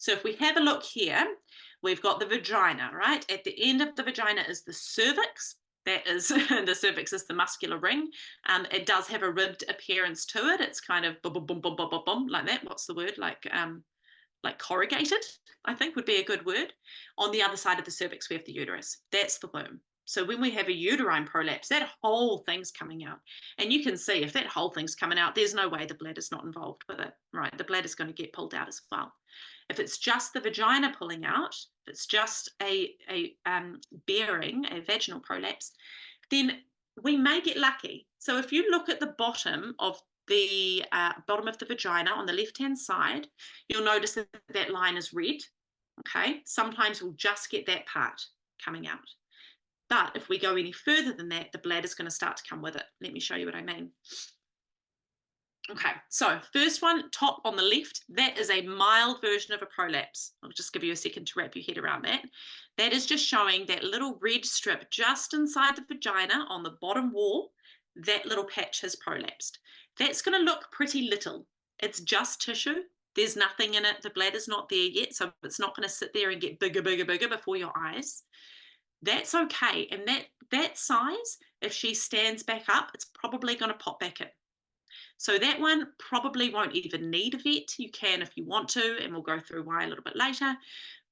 So if we have a look here, we've got the vagina, right? At the end of the vagina is the cervix. That is, the cervix is the muscular ring. It does have a ribbed appearance to it. It's kind of boom, boom, boom, boom, boom, boom, boom, like that. What's the word? Like corrugated, I think would be a good word. On the other side of the cervix, we have the uterus. That's the womb. So when we have a uterine prolapse, that whole thing's coming out. And you can see if that whole thing's coming out, there's no way the bladder's not involved with it, right? The bladder's going to get pulled out as well. If it's just the vagina pulling out, if it's just a bearing, a vaginal prolapse, then we may get lucky. So if you look at the bottom of the bottom of the vagina on the left-hand side, you'll notice that that line is red. Okay, sometimes we'll just get that part coming out. But if we go any further than that, the bladder's going to start to come with it. Let me show you what I mean. Okay, so first one, top on the left, that is a mild version of a prolapse. I'll just give you a second to wrap your head around that. That is just showing that little red strip just inside the vagina on the bottom wall. That little patch has prolapsed. That's going to look pretty little. It's just tissue. There's nothing in it. The bladder's not there yet, so it's not going to sit there and get bigger, bigger, bigger before your eyes. That's okay. And that size, if she stands back up, it's probably going to pop back in. So that one probably won't even need a vet. You can if you want to, and we'll go through why a little bit later.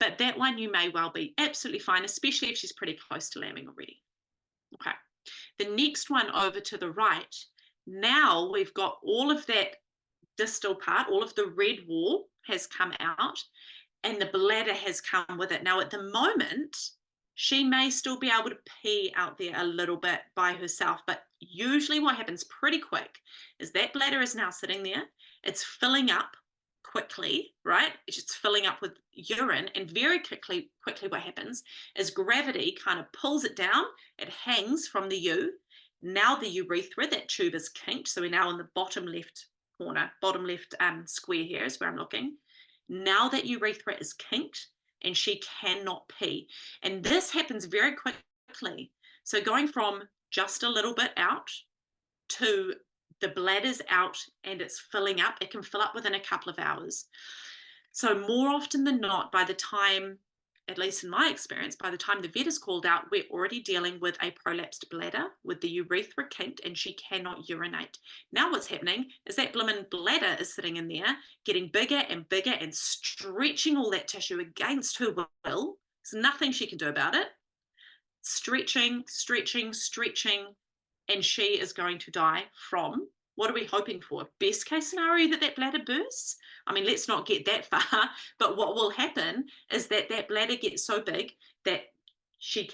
But that one you may well be absolutely fine, especially if she's pretty close to lambing already. Okay. The next one over to the right, now we've got all of that distal part, all of the red wall has come out, and the bladder has come with it. Now, at the moment, she may still be able to pee out there a little bit by herself, but usually what happens pretty quick is that bladder is now sitting there. It's filling up quickly, right? It's just filling up with urine, and very quickly what happens is gravity kind of pulls it down. It hangs from the U. Now the urethra, that tube is kinked. So we're now in the bottom left corner, bottom left square here is where I'm looking. Now that urethra is kinked and she cannot pee. And this happens very quickly. So going from just a little bit out to the bladder's out and it's filling up, it can fill up within a couple of hours. So more often than not, by the time, at least in my experience, by the time the vet is called out, we're already dealing with a prolapsed bladder with the urethra kinked and she cannot urinate. Now what's happening is that blooming bladder is sitting in there, getting bigger and bigger and stretching all that tissue against her will. There's nothing she can do about it. Stretching, stretching, stretching, and she is going to die from, what are we hoping for? Best case scenario that bladder bursts? I mean, let's not get that far, but what will happen is that bladder gets so big that she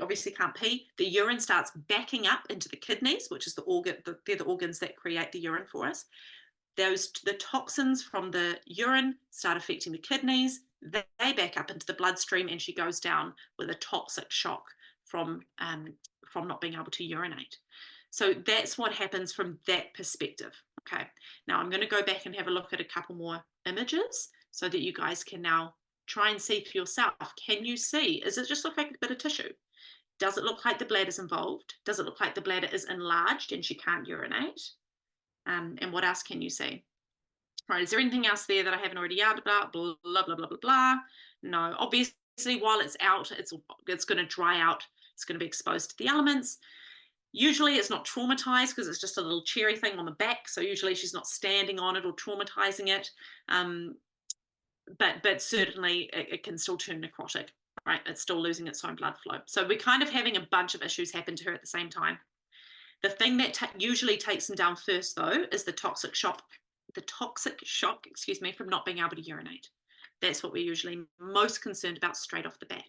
obviously can't pee. The urine starts backing up into the kidneys, which is they're the organs that create the urine for us. The toxins from the urine start affecting the kidneys. They back up into the bloodstream and she goes down with a toxic shock from not being able to urinate. So that's what happens from that perspective. Okay, now I'm going to go back and have a look at a couple more images so that you guys can now try and see for yourself. Can you see? Does it just look like a bit of tissue? Does it look like the bladder's involved? Does it look like the bladder is enlarged and she can't urinate? And what else can you see? Right, is there anything else there that I haven't already yelled about? Blah, blah, blah, blah, blah, blah. No, obviously while it's out, it's going to dry out. It's going to be exposed to the elements. Usually it's not traumatized because it's just a little cherry thing on the back. So usually she's not standing on it or traumatizing it. But certainly it can still turn necrotic, right? It's still losing its own blood flow. So we're kind of having a bunch of issues happen to her at the same time. The thing that usually takes them down first, though, is the toxic shock, from not being able to urinate. That's what we're usually most concerned about straight off the bat.